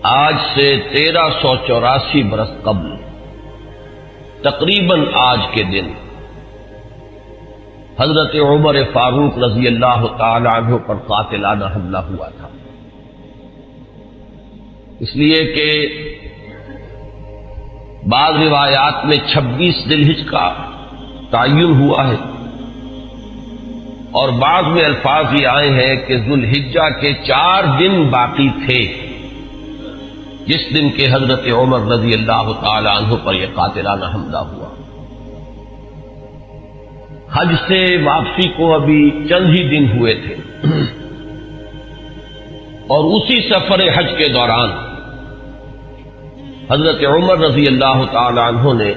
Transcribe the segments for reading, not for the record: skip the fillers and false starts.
آج سے 1384 برس قبل تقریباً آج کے دن حضرت عمر فاروق رضی اللہ تعالی عنہ پر قاتلانہ حملہ ہوا تھا، اس لیے کہ بعض روایات میں 26 ذی الحجہ کا تعین ہوا ہے، اور بعض میں الفاظ یہ آئے ہیں کہ ذو الحجہ کے 4 دن باقی تھے جس دن کے حضرت عمر رضی اللہ تعالی عنہ پر یہ قاتلانہ حملہ ہوا۔ حج سے واپسی کو ابھی چند ہی دن ہوئے تھے، اور اسی سفر حج کے دوران حضرت عمر رضی اللہ تعالی عنہ نے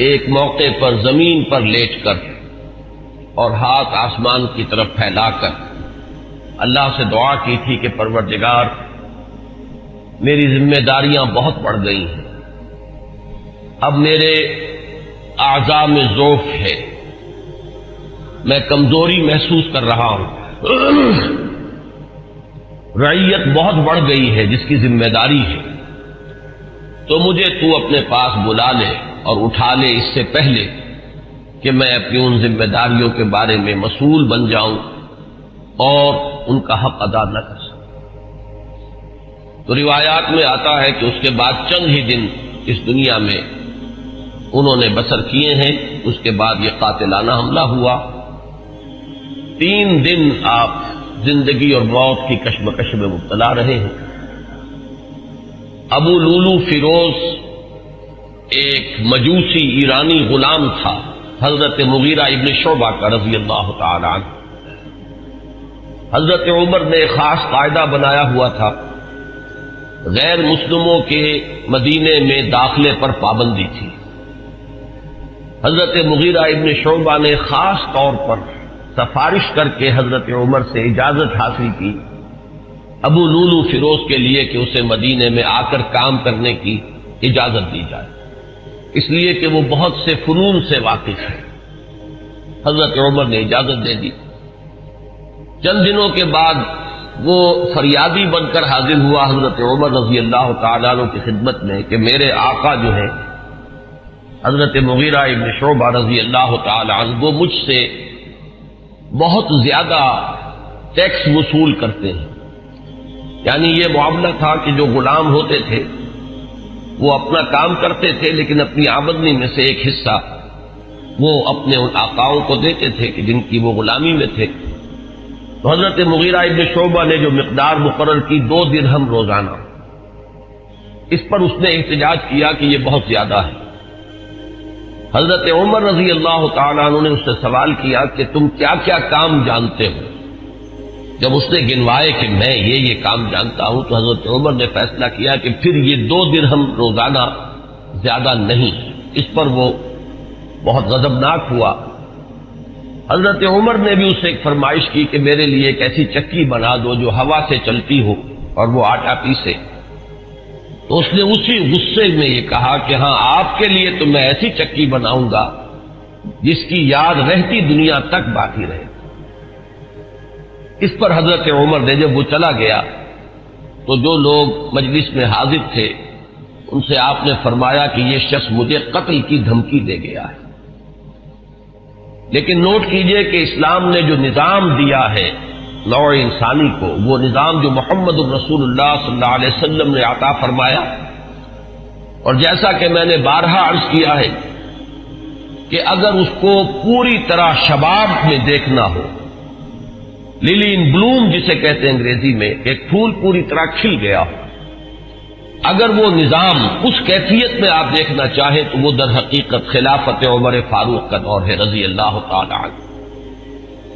ایک موقع پر زمین پر لیٹ کر اور ہاتھ آسمان کی طرف پھیلا کر اللہ سے دعا کی تھی کہ پروردگار، میری ذمہ داریاں بہت بڑھ گئی ہیں، اب میرے اعضاء میں ضعف ہے، میں کمزوری محسوس کر رہا ہوں، رعیت بہت بڑھ گئی ہے جس کی ذمہ داری ہے، تو مجھے تو اپنے پاس بلا لے اور اٹھا لے اس سے پہلے کہ میں اپنی ان ذمہ داریوں کے بارے میں مسئول بن جاؤں اور ان کا حق ادا نہ کر سکوں۔ تو روایات میں آتا ہے کہ اس کے بعد چند ہی دن اس دنیا میں انہوں نے بسر کیے ہیں، اس کے بعد یہ قاتلانہ حملہ ہوا۔ 3 دن آپ زندگی اور موت کی کشمکش میں مبتلا رہے ہیں۔ ابو لولو فیروز ایک مجوسی ایرانی غلام تھا حضرت مغیرہ ابن شعبہ کا رضی اللہ تعالی عنہ۔ حضرت عمر نے ایک خاص قاعدہ بنایا ہوا تھا، غیر مسلموں کے مدینے میں داخلے پر پابندی تھی۔ حضرت مغیرہ ابن شعبہ نے خاص طور پر سفارش کر کے حضرت عمر سے اجازت حاصل کی ابو لولو فیروز کے لیے کہ اسے مدینے میں آ کر کام کرنے کی اجازت دی جائے، اس لیے کہ وہ بہت سے فنون سے واقف ہے۔ حضرت عمر نے اجازت دے دی۔ چند دنوں کے بعد وہ فریادی بن کر حاضر ہوا حضرت عمر رضی اللہ تعالیٰ عنہ کی خدمت میں کہ میرے آقا جو ہیں حضرت مغیرہ ابن شعبہ رضی اللہ تعالیٰ عنہ وہ مجھ سے بہت زیادہ ٹیکس وصول کرتے ہیں۔ یعنی یہ معاملہ تھا کہ جو غلام ہوتے تھے وہ اپنا کام کرتے تھے، لیکن اپنی آمدنی میں سے ایک حصہ وہ اپنے ان آقاؤں کو دیتے تھے کہ جن کی وہ غلامی میں تھے۔ تو حضرت مغیرہ ابن شعبہ نے جو مقدار مقرر کی 2 درہم روزانہ، اس پر اس نے احتجاج کیا کہ یہ بہت زیادہ ہے۔ حضرت عمر رضی اللہ تعالیٰ عنہ نے اس سے سوال کیا کہ تم کیا کیا کام جانتے ہو؟ جب اس نے گنوائے کہ میں یہ کام جانتا ہوں، تو حضرت عمر نے فیصلہ کیا کہ پھر یہ 2 درہم روزانہ زیادہ نہیں۔ اس پر وہ بہت غضبناک ہوا۔ حضرت عمر نے بھی اس سے ایک فرمائش کی کہ میرے لیے ایک ایسی چکی بنا دو جو ہوا سے چلتی ہو اور وہ آٹا پیسے۔ تو اس نے اسی غصے میں یہ کہا کہ ہاں، آپ کے لیے تو میں ایسی چکی بناؤں گا جس کی یاد رہتی دنیا تک باقی رہے۔ اس پر حضرت عمر نے جب وہ چلا گیا تو جو لوگ مجلس میں حاضر تھے ان سے آپ نے فرمایا کہ یہ شخص مجھے قتل کی دھمکی دے گیا ہے۔ لیکن نوٹ کیجئے کہ اسلام نے جو نظام دیا ہے نوع انسانی کو، وہ نظام جو محمد الرسول اللہ صلی اللہ علیہ وسلم نے عطا فرمایا، اور جیسا کہ میں نے بارہا عرض کیا ہے کہ اگر اس کو پوری طرح شباب میں دیکھنا ہو، للی ان بلوم جسے کہتے ہیں انگریزی میں، ایک پھول پوری طرح کھل گیا ہو، اگر وہ نظام اس کیفیت میں آپ دیکھنا چاہیں تو وہ در حقیقت خلافت عمر فاروق کا دور ہے رضی اللہ تعالی عنہ۔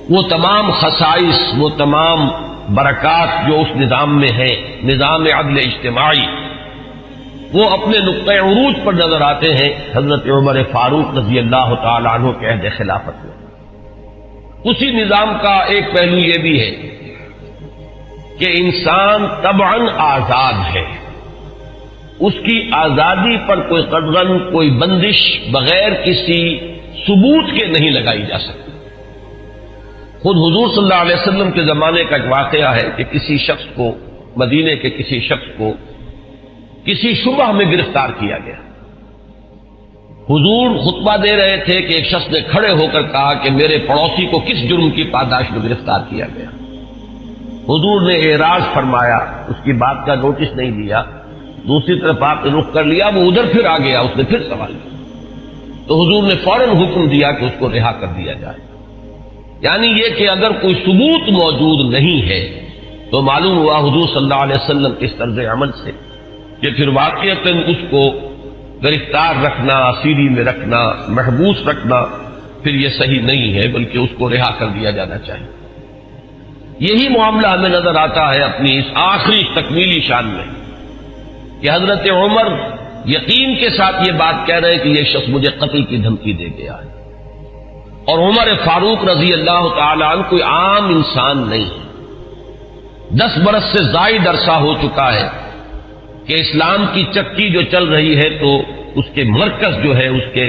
وہ تمام خصائص، وہ تمام برکات جو اس نظام میں ہیں، نظام عدل اجتماعی، وہ اپنے نقطۂ عروج پر نظر آتے ہیں حضرت عمر فاروق رضی اللہ تعالی عنہ کے عہد خلافت میں۔ اسی نظام کا ایک پہلو یہ بھی ہے کہ انسان طبعاً آزاد ہے، اس کی آزادی پر کوئی قدغن، کوئی بندش بغیر کسی ثبوت کے نہیں لگائی جا سکتی۔ خود حضور صلی اللہ علیہ وسلم کے زمانے کا ایک واقعہ ہے کہ کسی شخص کو مدینے کے کسی شخص کو کسی شبہ میں گرفتار کیا گیا۔ حضور خطبہ دے رہے تھے کہ ایک شخص نے کھڑے ہو کر کہا کہ میرے پڑوسی کو کس جرم کی پاداش میں گرفتار کیا گیا۔ حضور نے اعراض فرمایا، اس کی بات کا نوٹس نہیں لیا، دوسری طرف آپ نے رخ کر لیا، وہ ادھر پھر آ گیا، اس نے پھر سوال کیا تو حضور نے فوراً حکم دیا کہ اس کو رہا کر دیا جائے۔ یعنی یہ کہ اگر کوئی ثبوت موجود نہیں ہے تو معلوم ہوا حضور صلی اللہ علیہ وسلم کے اس طرز عمل سے کہ پھر واقعتاً اس کو گرفتار رکھنا، اسیری میں رکھنا، محبوس رکھنا پھر یہ صحیح نہیں ہے، بلکہ اس کو رہا کر دیا جانا چاہیے۔ یہی معاملہ ہمیں نظر آتا ہے اپنی اس آخری تکمیلی شان میں کہ حضرت عمر یقین کے ساتھ یہ بات کہہ رہے ہیں کہ یہ شخص مجھے قتل کی دھمکی دے گیا ہے، اور عمر فاروق رضی اللہ تعالی عنہ کوئی عام انسان نہیں ہے۔ 10 برس سے زائد عرصہ ہو چکا ہے کہ اسلام کی چکی جو چل رہی ہے تو اس کے مرکز جو ہے اس کے،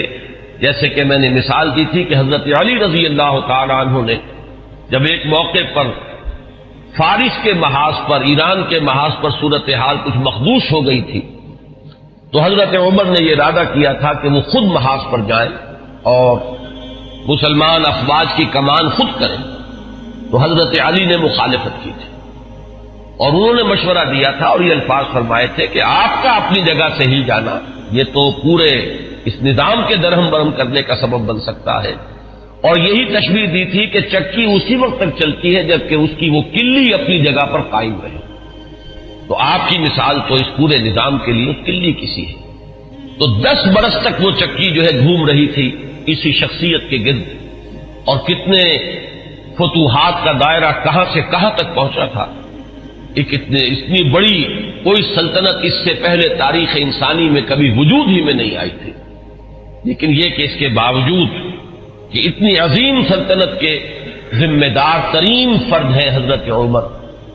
جیسے کہ میں نے مثال دی تھی کہ حضرت علی رضی اللہ تعالی عنہ نے جب ایک موقع پر فارس کے محاذ پر، ایران کے محاذ پر صورتحال کچھ مخدوش ہو گئی تھی تو حضرت عمر نے یہ ارادہ کیا تھا کہ وہ خود محاذ پر جائیں اور مسلمان افواج کی کمان خود کریں، تو حضرت علی نے مخالفت کی تھی اور انہوں نے مشورہ دیا تھا اور یہ الفاظ فرمائے تھے کہ آپ کا اپنی جگہ سے ہل جانا یہ تو پورے اس نظام کے درہم برہم کرنے کا سبب بن سکتا ہے، اور یہی تشبیہ دی تھی کہ چکی اسی وقت تک چلتی ہے جبکہ اس کی وہ کلی اپنی جگہ پر قائم رہے۔ تو آپ کی مثال تو اس پورے نظام کے لیے کلی کسی ہے۔ تو 10 برس تک وہ چکی جو ہے گھوم رہی تھی اسی شخصیت کے گرد، اور کتنے فتوحات کا دائرہ کہاں سے کہاں تک پہنچا تھا۔ اتنی بڑی کوئی سلطنت اس سے پہلے تاریخ انسانی میں کبھی وجود ہی میں نہیں آئی تھی، لیکن یہ کہ اس کے باوجود کہ اتنی عظیم سلطنت کے ذمہ دار ترین فرد ہیں حضرت عمر،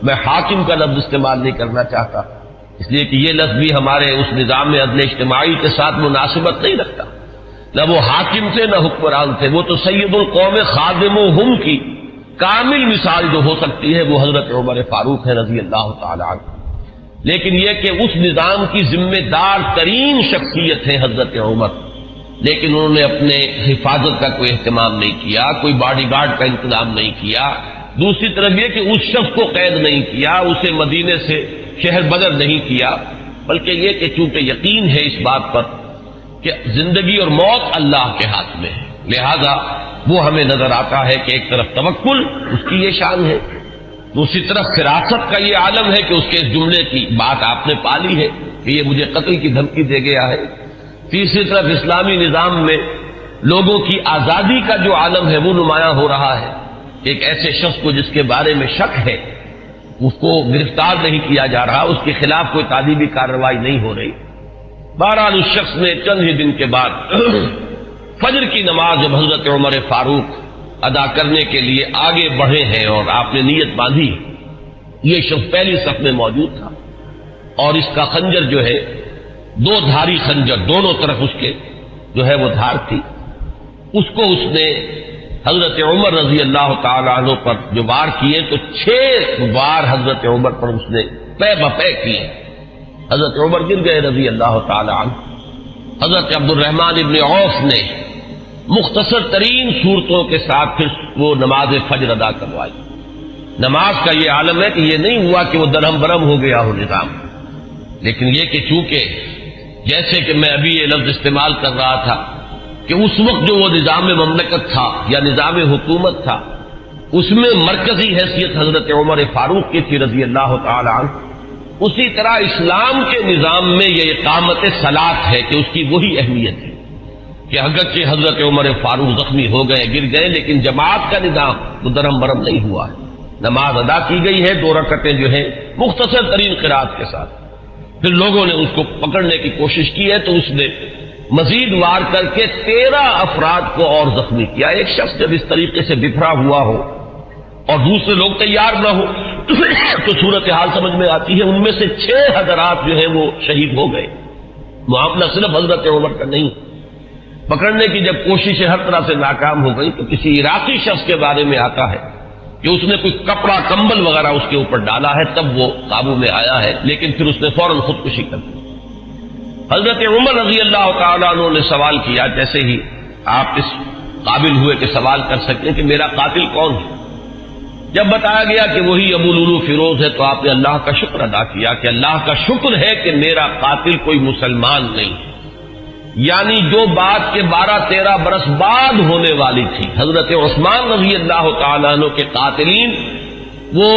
میں حاکم کا لفظ استعمال نہیں کرنا چاہتا اس لیے کہ یہ لفظ بھی ہمارے اس نظام عدل اجتماعی کے ساتھ مناسبت نہیں رکھتا، نہ وہ حاکم تھے نہ حکمران تھے، وہ تو سید القوم خادمہم کی کامل مثال جو ہو سکتی ہے وہ حضرت عمر فاروق ہے رضی اللہ تعالی عنہ۔ لیکن یہ کہ اس نظام کی ذمہ دار ترین شخصیت ہے حضرت عمر، لیکن انہوں نے اپنے حفاظت کا کوئی اہتمام نہیں کیا، کوئی باڈی گارڈ کا انتظام نہیں کیا، دوسری طرف یہ کہ اس شخص کو قید نہیں کیا، اسے مدینے سے شہر بدر نہیں کیا، بلکہ یہ کہ چونکہ یقین ہے اس بات پر کہ زندگی اور موت اللہ کے ہاتھ میں ہے، لہذا وہ ہمیں نظر آتا ہے کہ ایک طرف توکل اس کی یہ شان ہے، دوسری طرف فراست کا یہ عالم ہے کہ اس کے اس جملے کی بات آپ نے پالی ہے کہ یہ مجھے قتل کی دھمکی دے گیا ہے، تیسری طرف اسلامی نظام میں لوگوں کی آزادی کا جو عالم ہے وہ نمایاں ہو رہا ہے، ایک ایسے شخص کو جس کے بارے میں شک ہے اس کو گرفتار نہیں کیا جا رہا، اس کے خلاف کوئی تعدیبی کارروائی نہیں ہو رہی۔ بہرحال اس شخص نے چند ہی دن کے بعد فجر کی نماز جب حضرت عمر فاروق ادا کرنے کے لیے آگے بڑھے ہیں اور آپ نے نیت باندھی، یہ شخص پہلی صف میں موجود تھا اور اس کا خنجر جو ہے 2 دھاری خنجر، دونوں طرف اس کے جو ہے وہ دھار تھی، اس کو اس نے حضرت عمر رضی اللہ تعالی عنہ پر جو وار کیے تو 6 وار حضرت عمر پر اس نے پے بپے کیے، حضرت عمر گر گئے رضی اللہ تعالی عنہ۔ حضرت عبد الرحمن ابن عوف نے مختصر ترین صورتوں کے ساتھ پھر وہ نماز فجر ادا کروائی۔ نماز کا یہ عالم ہے کہ یہ نہیں ہوا کہ وہ درہم برہم ہو گیا ہو نظام، لیکن یہ کہ چونکہ جیسے کہ میں ابھی یہ لفظ استعمال کر رہا تھا کہ اس وقت جو وہ نظام مملکت تھا یا نظام حکومت تھا اس میں مرکزی حیثیت حضرت عمر فاروق کی تھی رضی اللہ تعالی عنہ، اسی طرح اسلام کے نظام میں یہ اقامت صلاۃ ہے کہ اس کی وہی اہمیت ہے کہ اگرچہ حضرت عمر فاروق زخمی ہو گئے، گر گئے، لیکن جماعت کا نظام وہ درہم برہم نہیں ہوا ہے، نماز ادا کی گئی ہے 2 رکعتیں جو ہیں مختصر ترین قرات کے ساتھ۔ پھر لوگوں نے اس کو پکڑنے کی کوشش کی ہے تو اس نے مزید وار کر کے 13 افراد کو اور زخمی کیا۔ ایک شخص جب اس طریقے سے بکھرا ہوا ہو اور دوسرے لوگ تیار نہ ہو تو صورتحال سمجھ میں آتی ہے۔ ان میں سے 6 حضرات جو ہیں وہ شہید ہو گئے۔ معاملہ صرف حضرت عمر کا نہیں، پکڑنے کی جب کوششیں ہر طرح سے ناکام ہو گئی تو کسی عراقی شخص کے بارے میں آتا ہے کہ اس نے کوئی کپڑا کمبل وغیرہ اس کے اوپر ڈالا ہے تب وہ قابو میں آیا ہے، لیکن پھر اس نے فوراً خودکشی کر دی۔ حضرت عمر رضی اللہ تعالیٰ عنہ نے سوال کیا، جیسے ہی آپ اس قابل ہوئے کہ سوال کر سکیں کہ میرا قاتل کون ہے، جب بتایا گیا کہ وہی ابو لولو فیروز ہے تو آپ نے اللہ کا شکر ادا کیا کہ اللہ کا شکر ہے کہ میرا قاتل کوئی مسلمان نہیں ہے، یعنی جو بات کے 12-13 برس بعد ہونے والی تھی۔ حضرت عثمان رضی اللہ تعالیٰ عنہ کے قاتلین وہ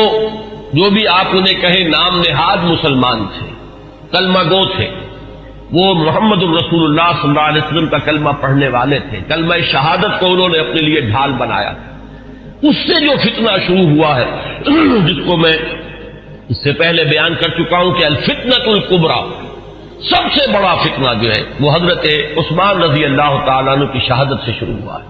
جو بھی آپ انہیں کہیں نام نہاد مسلمان تھے، کلمہ گو تھے، وہ محمد الرسول اللہ صلی اللہ علیہ وسلم کا کلمہ پڑھنے والے تھے، کلمہ شہادت کو انہوں نے اپنے لیے ڈھال بنایا تھا۔ اس سے جو فتنہ شروع ہوا ہے جس کو میں اس سے پہلے بیان کر چکا ہوں کہ الفتنۃ الکبریٰ، سب سے بڑا فتنہ جو ہے وہ حضرت عثمان رضی اللہ تعالیٰ عنہ کی شہادت سے شروع ہوا ہے۔